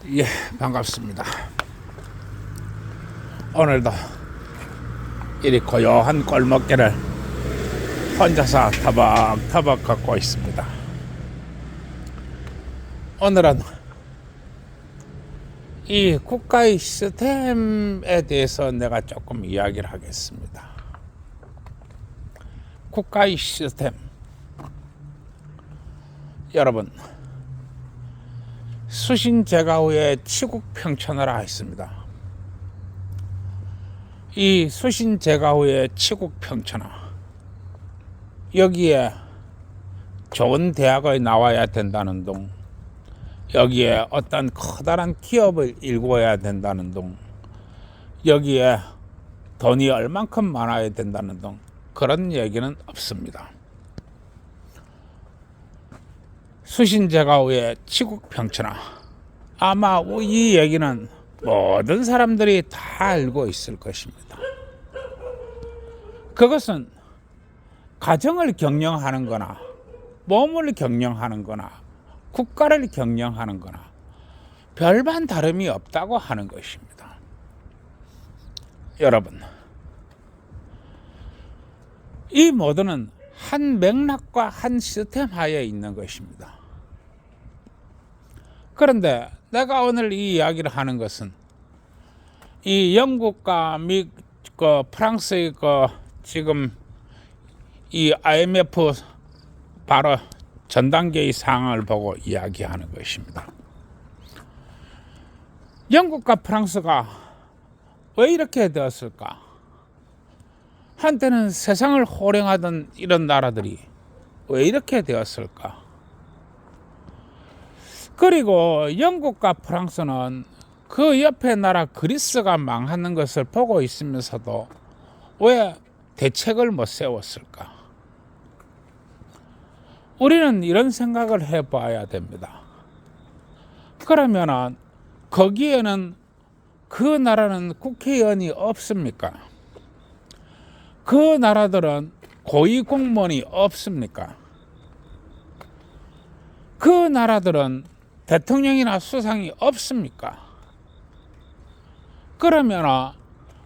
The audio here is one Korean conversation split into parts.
예, 반갑습니다. 오늘도 이리 고요한 골목길을 혼자서 터벅터벅 걷고 있습니다. 오늘은 이 국가의 시스템에 대해서 내가 조금 이야기를 하겠습니다. 국가의 시스템. 여러분, 수신제가후에 치국평천하라 했습니다. 이 수신제가후에 치국평천하, 여기에 좋은 대학을 나와야 된다는 둥, 여기에 어떤 커다란 기업을 일궈야 된다는 둥, 여기에 돈이 얼만큼 많아야 된다는 둥, 그런 얘기는 없습니다. 수신제가후에 치국평천하, 아마 이 얘기는 모든 사람들이 다 알고 있을 것입니다. 그것은 가정을 경영하는 거나 몸을 경영하는 거나 국가를 경영하는 거나 별반 다름이 없다고 하는 것입니다. 여러분, 이 모두는 한 맥락과 한 시스템 하에 있는 것입니다. 그런데 내가 오늘 이 이야기를 하는 것은 이 영국과 프랑스의 지금 이 IMF 바로 전 단계의 상황을 보고 이야기하는 것입니다. 영국과 프랑스가 왜 이렇게 되었을까? 한때는 세상을 호령하던 이런 나라들이 왜 이렇게 되었을까? 그리고 영국과 프랑스는 그 옆에 나라 그리스가 망하는 것을 보고 있으면서도 왜 대책을 못 세웠을까? 우리는 이런 생각을 해봐야 됩니다. 그러면은 거기에는 그 나라는 국회의원이 없습니까? 그 나라들은 고위공무원이 없습니까? 그 나라들은 대통령이나 수상이 없습니까? 그러면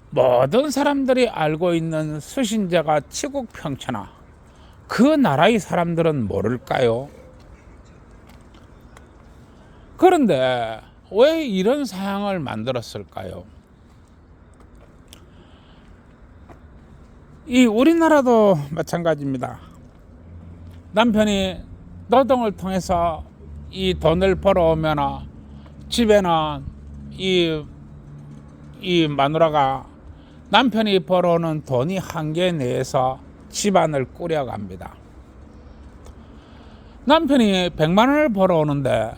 모든 사람들이 알고 있는 수신제가 치국평천하, 그 나라의 사람들은 모를까요? 그런데 왜 이런 상황을 만들었을까요? 이 우리나라도 마찬가지입니다. 남편이 노동을 통해서 이 돈을 벌어오면 집에는 이 마누라가 남편이 벌어오는 돈이 한계 내에서 집안을 꾸려갑니다. 남편이 100만 원을 벌어오는데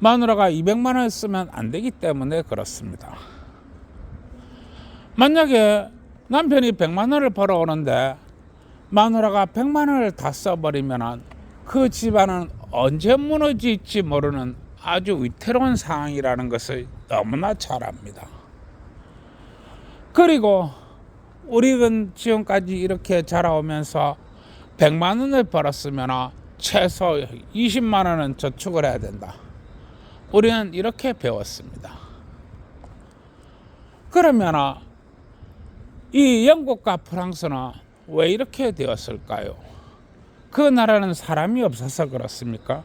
마누라가 200만 원을 쓰면 안 되기 때문에 그렇습니다. 만약에 남편이 100만 원을 벌어오는데 마누라가 100만 원을 다 써버리면 그 집안은 언제 무너질지 모르는 아주 위태로운 상황이라는 것을 너무나 잘 압니다. 그리고 우리는 지금까지 이렇게 자라오면서 100만 원을 벌었으면 최소 20만 원은 저축을 해야 된다. 우리는 이렇게 배웠습니다. 그러면 이 영국과 프랑스는 왜 이렇게 되었을까요? 그 나라는 사람이 없어서 그렇습니까?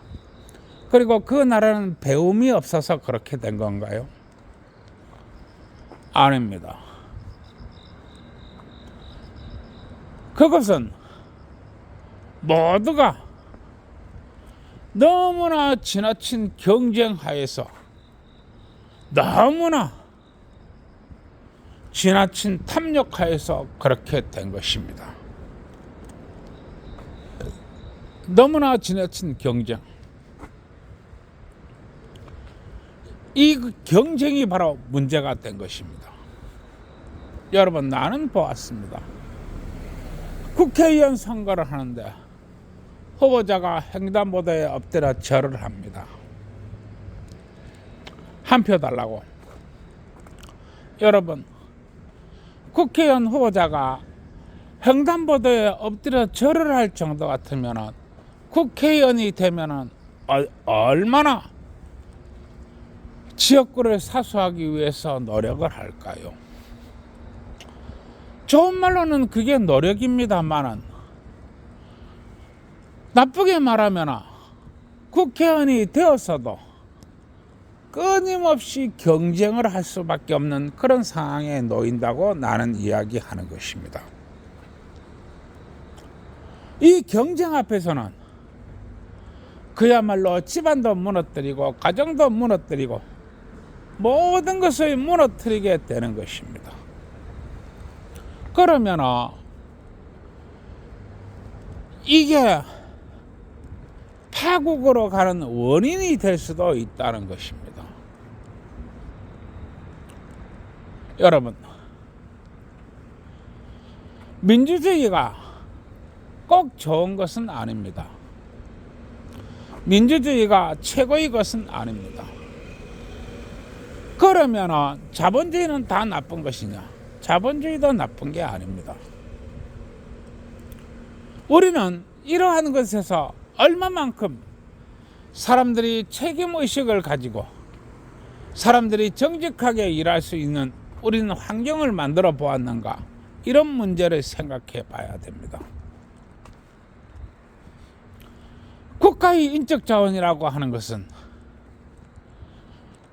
그리고 그 나라는 배움이 없어서 그렇게 된 건가요? 아닙니다. 그것은 모두가 너무나 지나친 경쟁 하에서 너무나 지나친 탐욕 하에서 그렇게 된 것입니다. 너무나 지나친 경쟁. 이 경쟁이 바로 문제가 된 것입니다. 여러분, 나는 보았습니다. 국회의원 선거를 하는데 후보자가 횡단보도에 엎드려 절을 합니다. 한 표 달라고. 여러분, 국회의원 후보자가 횡단보도에 엎드려 절을 할 정도 같으면 국회의원이 되면 얼마나 지역구를 사수하기 위해서 노력을 할까요? 좋은 말로는 그게 노력입니다만은 나쁘게 말하면 국회의원이 되어서도 끊임없이 경쟁을 할 수밖에 없는 그런 상황에 놓인다고 나는 이야기하는 것입니다. 이 경쟁 앞에서는 그야말로 집안도 무너뜨리고 가정도 무너뜨리고 모든 것을 무너뜨리게 되는 것입니다. 그러면 이게 파국으로 가는 원인이 될 수도 있다는 것입니다. 여러분, 민주주의가 꼭 좋은 것은 아닙니다. 민주주의가 최고의 것은 아닙니다. 그러면 자본주의는 다 나쁜 것이냐? 자본주의도 나쁜 게 아닙니다. 우리는 이러한 것에서 얼마만큼 사람들이 책임의식을 가지고 사람들이 정직하게 일할 수 있는 우리는 환경을 만들어 보았는가, 이런 문제를 생각해 봐야 됩니다. 국가의 인적 자원이라고 하는 것은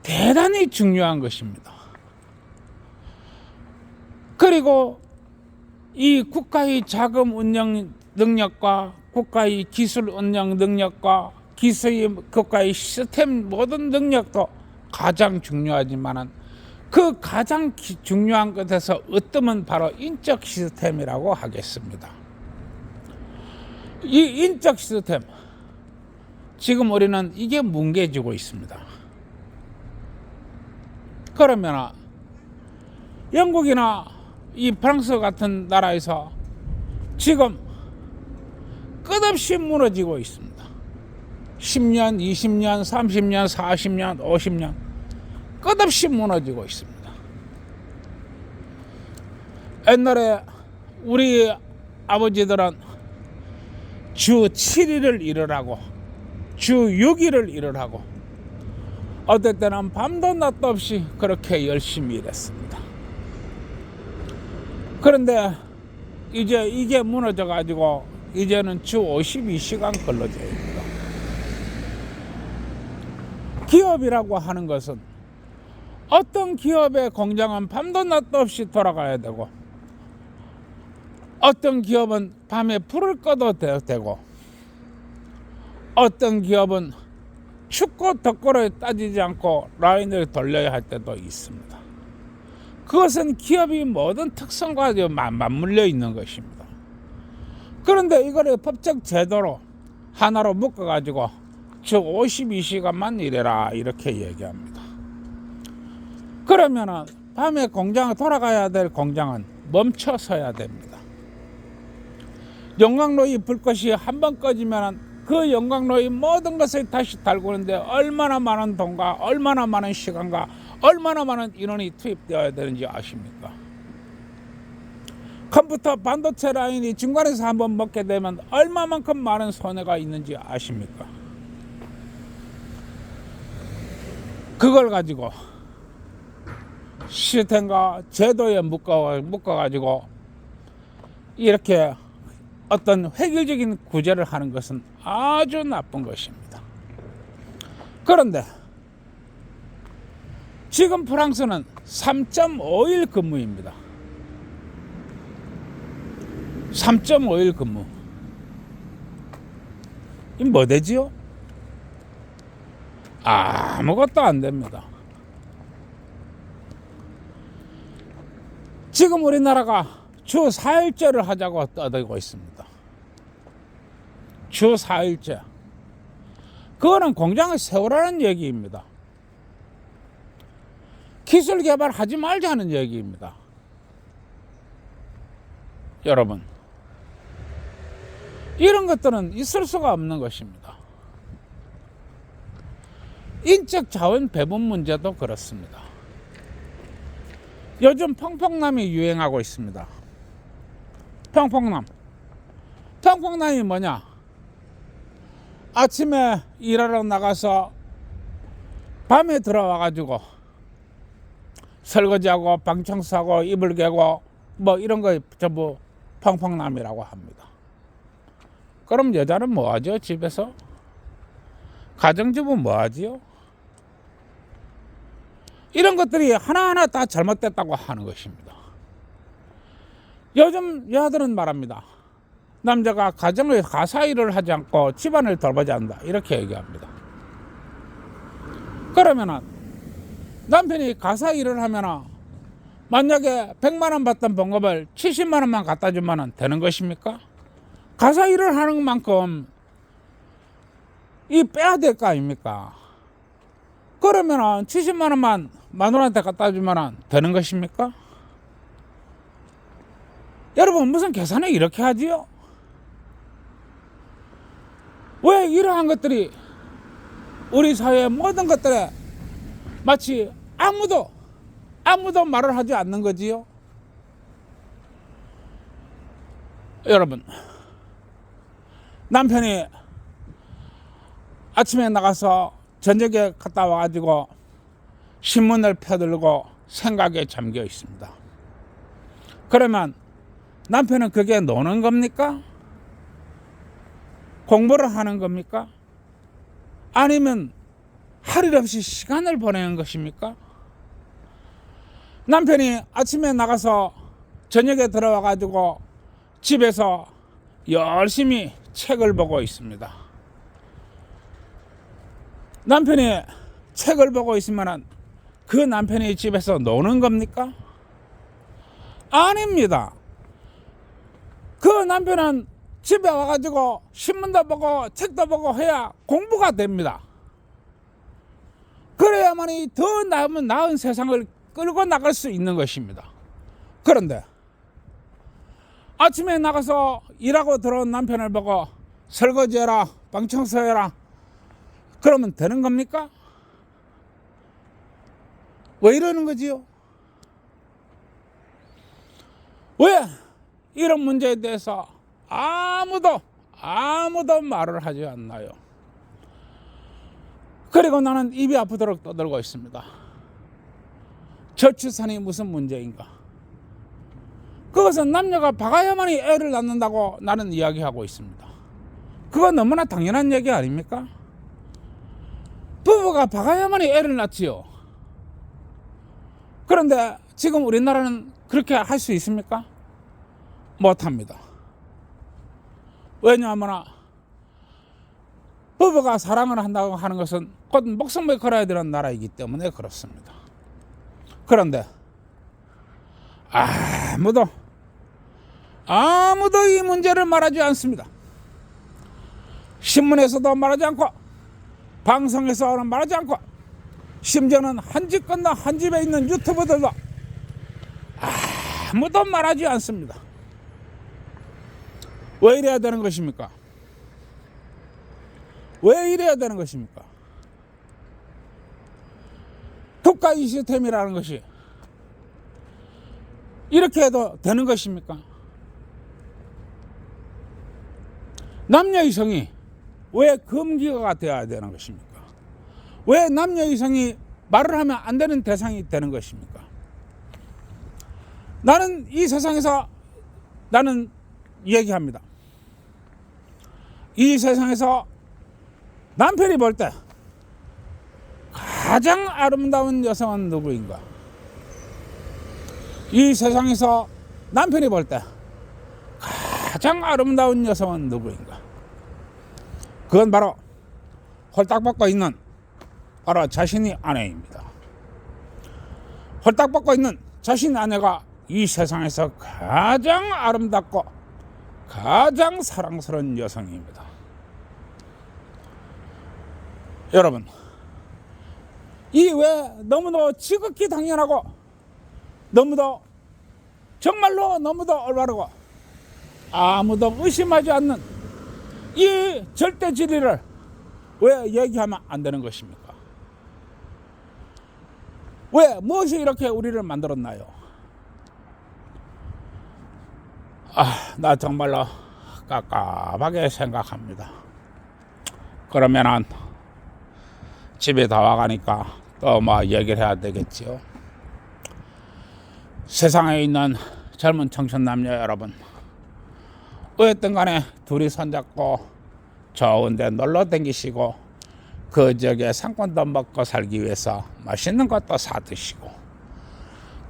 대단히 중요한 것입니다. 그리고 이 국가의 자금 운영 능력과 국가의 기술 운영 능력과 국가의 시스템 모든 능력도 가장 중요하지만 그 가장 중요한 것에서 으뜸은 바로 인적 시스템이라고 하겠습니다. 이 인적 시스템, 지금 우리는 이게 뭉개지고 있습니다. 그러면 영국이나 이 프랑스 같은 나라에서 지금 끝없이 무너지고 있습니다. 10년, 20년, 30년, 40년, 50년 끝없이 무너지고 있습니다. 옛날에 우리 아버지들은 주 7일을 일을 하고 주 6일을 일을 하고 어떨 때는 밤도 낮도 없이 그렇게 열심히 일했습니다. 그런데 이제 이게 무너져 가지고 이제는 주 52시간 근로제입니다. 기업이라고 하는 것은 어떤 기업의 공장은 밤도 낮도 없이 돌아가야 되고 어떤 기업은 밤에 불을 꺼도 되고 어떤 기업은 춥고 덥고를 따지지 않고 라인을 돌려야 할 때도 있습니다. 그것은 기업이 모든 특성과 맞물려 있는 것입니다. 그런데 이거를 법적 제도로 하나로 묶어가지고 주 52시간만 일해라 이렇게 얘기합니다. 그러면 밤에 공장을 돌아가야 될 공장은 멈춰서야 됩니다. 용광로의 불꽃이 한번 꺼지면 그 용광로의 모든 것을 다시 달구는데 얼마나 많은 돈과 얼마나 많은 시간과 얼마나 많은 인원이 투입되어야 되는지 아십니까? 컴퓨터 반도체 라인이 중간에서 한번 먹게 되면 얼마만큼 많은 손해가 있는지 아십니까? 그걸 가지고 시스템과 제도에 묶어가지고 이렇게 어떤 획일적인 구제를 하는 것은 아주 나쁜 것입니다. 그런데 지금 프랑스는 3.5일 근무입니다. 3.5일 근무. 이 뭐 되지요? 아무것도 안 됩니다. 지금 우리나라가 주 4일제를 하자고 떠들고 있습니다. 주 4일제. 그거는 공장을 세우라는 얘기입니다. 기술 개발하지 말자는 얘기입니다. 여러분, 이런 것들은 있을 수가 없는 것입니다. 인적 자원 배분 문제도 그렇습니다. 요즘 펑펑남이 유행하고 있습니다. 펑펑남이 뭐냐? 아침에 일하러 나가서 밤에 들어와 가지고 설거지하고 방 청소하고 이불 개고 뭐 이런 거 전부 펑펑남이라고 합니다. 그럼 여자는 뭐 하죠? 집에서? 가정주부 뭐 하지요? 이런 것들이 하나하나 다 잘못됐다고 하는 것입니다. 요즘 여자들은 말합니다. 남자가 가정의 가사일을 하지 않고 집안을 돌보지 않는다. 이렇게 얘기합니다. 그러면은 남편이 가사일을 하면은 만약에 100만 원 받던 봉급을 70만 원만 갖다 주면 되는 것입니까? 가사일을 하는 만큼 이 빼야 될 거 아닙니까? 그러면은 70만 원만 마누라한테 갖다 주면 되는 것입니까? 여러분 무슨 계산을 이렇게 하지요? 왜 이러한 것들이 우리 사회의 모든 것들에 마치 아무도 말을 하지 않는 거지요? 여러분, 남편이 아침에 나가서 저녁에 갔다 와가지고 신문을 펴들고 생각에 잠겨 있습니다. 그러면 남편은 그게 노는 겁니까? 공부를 하는 겁니까? 아니면 할 일 없이 시간을 보내는 것입니까? 남편이 아침에 나가서 저녁에 들어와 가지고 집에서 열심히 책을 보고 있습니다. 남편이 책을 보고 있으면 그 남편이 집에서 노는 겁니까? 아닙니다. 그 남편은 집에 와가지고 신문도 보고 책도 보고 해야 공부가 됩니다. 그래야만이 더 나은 세상을 끌고 나갈 수 있는 것입니다. 그런데 아침에 나가서 일하고 들어온 남편을 보고 설거지해라, 방 청소해라 그러면 되는 겁니까? 왜 이러는 거지요? 왜 이런 문제에 대해서 아무도 말을 하지 않나요? 그리고 나는 입이 아프도록 떠들고 있습니다. 저출산이 무슨 문제인가? 그것은 남녀가 박아야만이 애를 낳는다고 나는 이야기하고 있습니다. 그건 너무나 당연한 얘기 아닙니까? 부부가 박아야만이 애를 낳지요. 그런데 지금 우리나라는 그렇게 할 수 있습니까? 못합니다. 왜냐하면 부부가 사랑을 한다고 하는 것은 곧 목숨을 걸어야 되는 나라이기 때문에 그렇습니다. 그런데 아무도 이 문제를 말하지 않습니다. 신문에서도 말하지 않고 방송에서는 말하지 않고 심지어는 한 집 건너 한 집에 있는 유튜버들도 아무도 말하지 않습니다. 왜 이래야 되는 것입니까? 왜 이래야 되는 것입니까? 국가의 시스템이라는 것이 이렇게 해도 되는 것입니까? 남녀이성이 왜 금기가 되어야 되는 것입니까? 왜 남녀이성이 말을 하면 안 되는 대상이 되는 것입니까? 나는 이 세상에서 나는 얘기합니다. 이 세상에서 남편이 볼 때 가장 아름다운 여성은 누구인가? 이 세상에서 남편이 볼 때 가장 아름다운 여성은 누구인가? 그건 바로 홀딱 벗고 있는 바로 자신의 아내입니다. 홀딱 벗고 있는 자신의 아내가 이 세상에서 가장 아름답고 가장 사랑스러운 여성입니다. 여러분, 이 왜 너무도 지극히 당연하고 너무도 정말로 너무도 올바르고 아무도 의심하지 않는 이 절대 진리를 왜 얘기하면 안 되는 것입니까? 왜 무엇이 이렇게 우리를 만들었나요? 나 정말로 깝깝하게 생각합니다. 그러면은 집에 다 와가니까 또 뭐 얘기를 해야 되겠지요. 세상에 있는 젊은 청춘 남녀 여러분, 어쨌든 간에 둘이 손잡고 좋은 데 놀러 다니시고 그 지역에 상권도 먹고 살기 위해서 맛있는 것도 사 드시고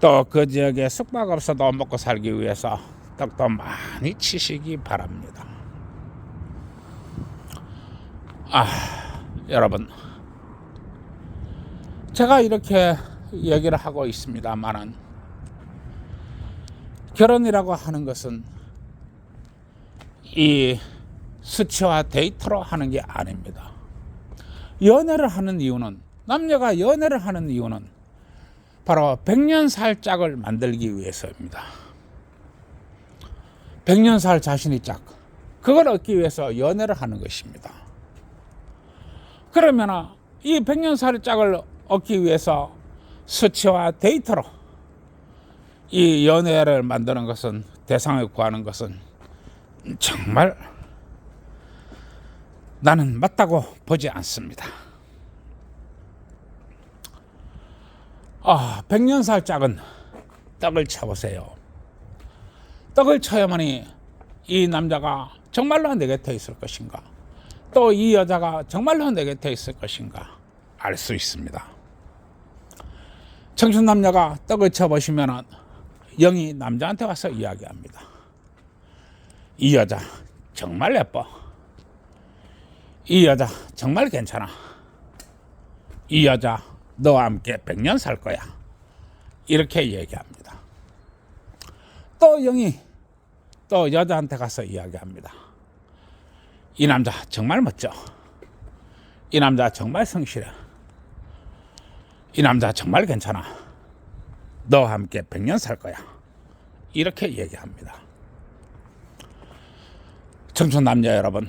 또 그 지역에 숙박업소도 먹고 살기 위해서 떡도 많이 치시기 바랍니다. 여러분, 제가 이렇게 얘기를 하고 있습니다만은 결혼이라고 하는 것은 이 수치와 데이터로 하는 게 아닙니다. 연애를 하는 이유는, 남녀가 연애를 하는 이유는 바로 100년 살 짝을 만들기 위해서입니다. 100년 살 자신의 짝, 그걸 얻기 위해서 연애를 하는 것입니다. 그러면 이 100년 살 짝을 얻기 위해서 수치와 데이터로 이 연애를 만드는 것은, 대상을 구하는 것은 정말 나는 맞다고 보지 않습니다. 100년 살 짝은 떡을 쳐보세요. 떡을 쳐야만이 이 남자가 정말로 내 곁에 있을 것인가, 또 이 여자가 정말로 내 곁에 있을 것인가 알 수 있습니다. 청춘 남녀가 떡을 쳐보시면 영이 남자한테 와서 이야기합니다. 이 여자 정말 예뻐. 이 여자 정말 괜찮아. 이 여자 너와 함께 100년 살 거야. 이렇게 얘기합니다. 또 영이 또 여자한테 가서 이야기합니다. 이 남자 정말 멋져. 이 남자 정말 성실해. 이 남자 정말 괜찮아. 너와 함께 100년 살 거야. 이렇게 얘기합니다. 청춘 남녀 여러분,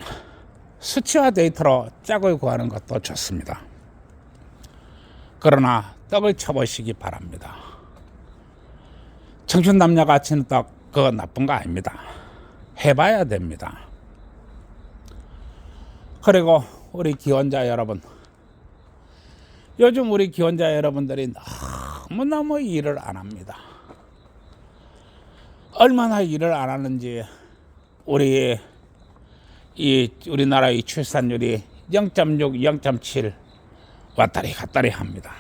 수치와 데이터로 짝을 구하는 것도 좋습니다. 그러나 떡을 쳐보시기 바랍니다. 청춘 남녀가 치는 떡, 그거 나쁜 거 아닙니다. 해봐야 됩니다. 그리고 우리 기혼자 여러분, 요즘 우리 기혼자 여러분들이 너무너무 일을 안 합니다. 얼마나 일을 안 하는지 우리나라의 출산율이 0.6, 0.7 왔다리 갔다리 합니다.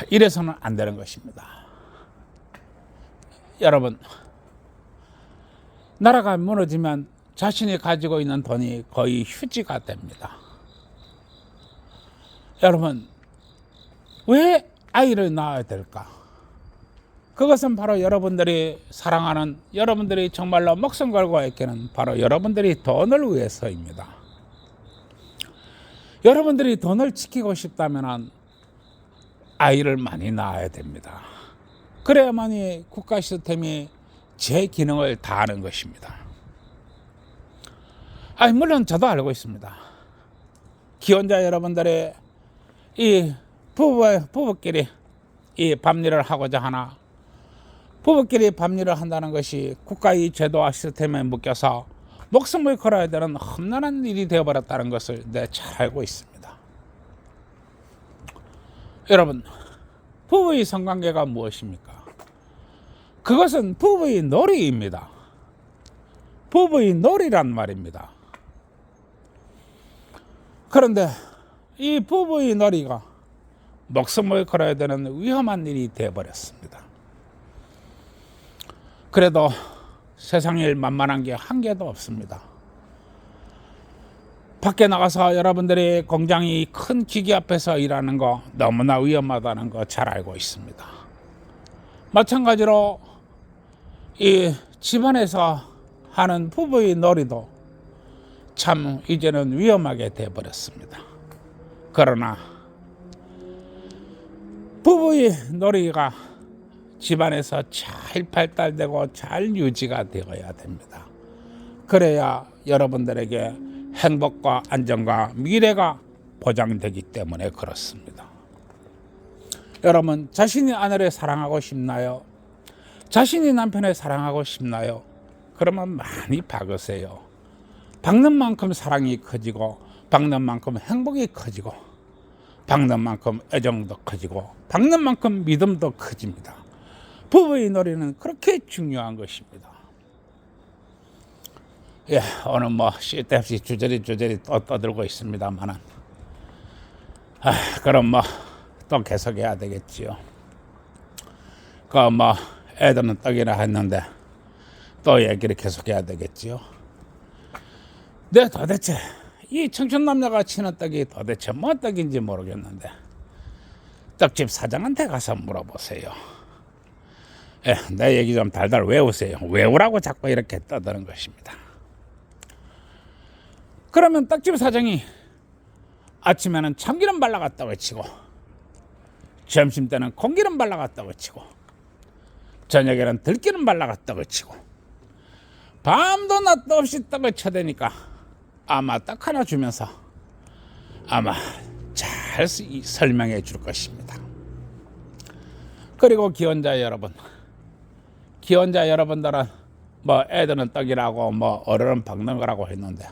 이래서는 안 되는 것입니다. 여러분, 나라가 무너지면 자신이 가지고 있는 돈이 거의 휴지가 됩니다. 여러분, 왜 아이를 낳아야 될까? 그것은 바로 여러분들이 사랑하는, 여러분들이 정말로 목숨 걸고 있기는 바로 여러분들이 돈을 위해서입니다. 여러분들이 돈을 지키고 싶다면 아이를 많이 낳아야 됩니다. 그래야만이 국가 시스템이 제 기능을 다하는 것입니다. 물론 저도 알고 있습니다. 기혼자 여러분들의 이 부부끼리 이 법일을 하고자 하나, 부부끼리 법일을 한다는 것이 국가의 제도와 시스템에 묶여서 목숨을 걸어야 되는 험난한 일이 되어버렸다는 것을 잘 알고 있습니다. 여러분, 부부의 성관계가 무엇입니까? 그것은 부부의 놀이입니다. 부부의 놀이란 말입니다. 그런데 이 부부의 놀이가 목숨을 걸어야 되는 위험한 일이 되어버렸습니다. 그래도 세상에 만만한 게 한 개도 없습니다. 밖에 나가서 여러분들이 공장이 큰 기계 앞에서 일하는 거 너무나 위험하다는 거 잘 알고 있습니다. 마찬가지로 이 집안에서 하는 부부의 놀이도 참 이제는 위험하게 되어버렸습니다. 그러나 부부의 놀이가 집안에서 잘 발달되고 잘 유지가 되어야 됩니다. 그래야 여러분들에게 행복과 안정과 미래가 보장되기 때문에 그렇습니다. 여러분, 자신이 아내를 사랑하고 싶나요? 자신이 남편을 사랑하고 싶나요? 그러면 많이 박으세요. 박는 만큼 사랑이 커지고 박는 만큼 행복이 커지고 박는 만큼 애정도 커지고 박는 만큼 믿음도 커집니다. 부부의 놀이는 그렇게 중요한 것입니다. 예, 오늘 뭐 쓸데없이 주저리 또 떠들고 있습니다만은 그럼 뭐 또 계속해야 되겠지요. 그 뭐 애들은 떡이라 했는데 또 얘기를 계속해야 되겠지요. 네, 도대체 이 청춘 남녀가 치는 떡이 도대체 뭐 떡인지 모르겠는데 떡집 사장한테 가서 물어보세요. 예, 내 얘기 좀 달달 외우세요. 외우라고 자꾸 이렇게 떠드는 것입니다. 그러면 떡집 사장이 아침에는 참기름 발라갔다고 치고 점심때는 콩기름 발라갔다고 치고 저녁에는 들기름 발라갔다고 치고 밤도 낮도 없이 떡을 쳐대니까 아마 떡 하나 주면서 아마 잘 설명해 줄 것입니다. 그리고 기혼자 여러분들은 뭐 애들은 떡이라고 뭐 어른은 박는 거라고 했는데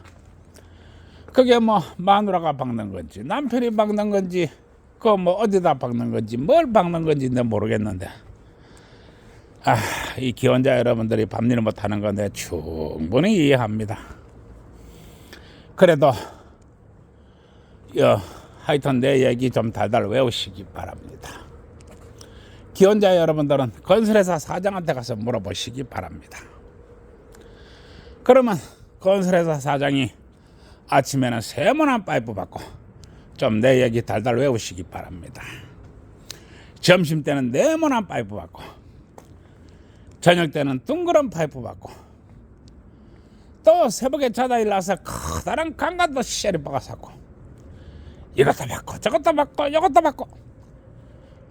그게 뭐 마누라가 박는 건지 남편이 박는 건지 그 뭐 어디다 박는 건지 뭘 박는 건지 내 모르겠는데 이 기혼자 여러분들이 밤일 못하는 건 내가 충분히 이해합니다. 그래도 하여튼 내 얘기 좀 달달 외우시기 바랍니다. 기혼자 여러분들은 건설회사 사장한테 가서 물어보시기 바랍니다. 그러면 건설회사 사장이 아침에는 세모난 파이프 받고 좀 내 얘기 달달 외우시기 바랍니다. 점심 때는 네모난 파이프 받고 저녁 때는 둥그런 파이프 받고 또 새벽에 자다 일어나서 커다란 강간도 쉐리 박아사고 이것도 받고 저것도 받고 이것도 받고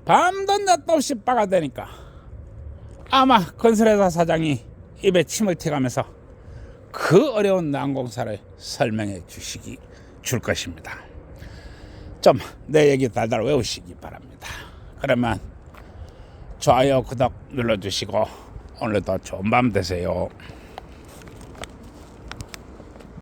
밤도 낮도 없이 박아대니까 아마 건설회사 사장이 입에 침을 튀가면서 그 어려운 난공사를 설명해 줄 것입니다. 좀 내 얘기 달달 외우시기 바랍니다. 그러면 좋아요, 구독 눌러주시고 오늘도 좋은 밤 되세요.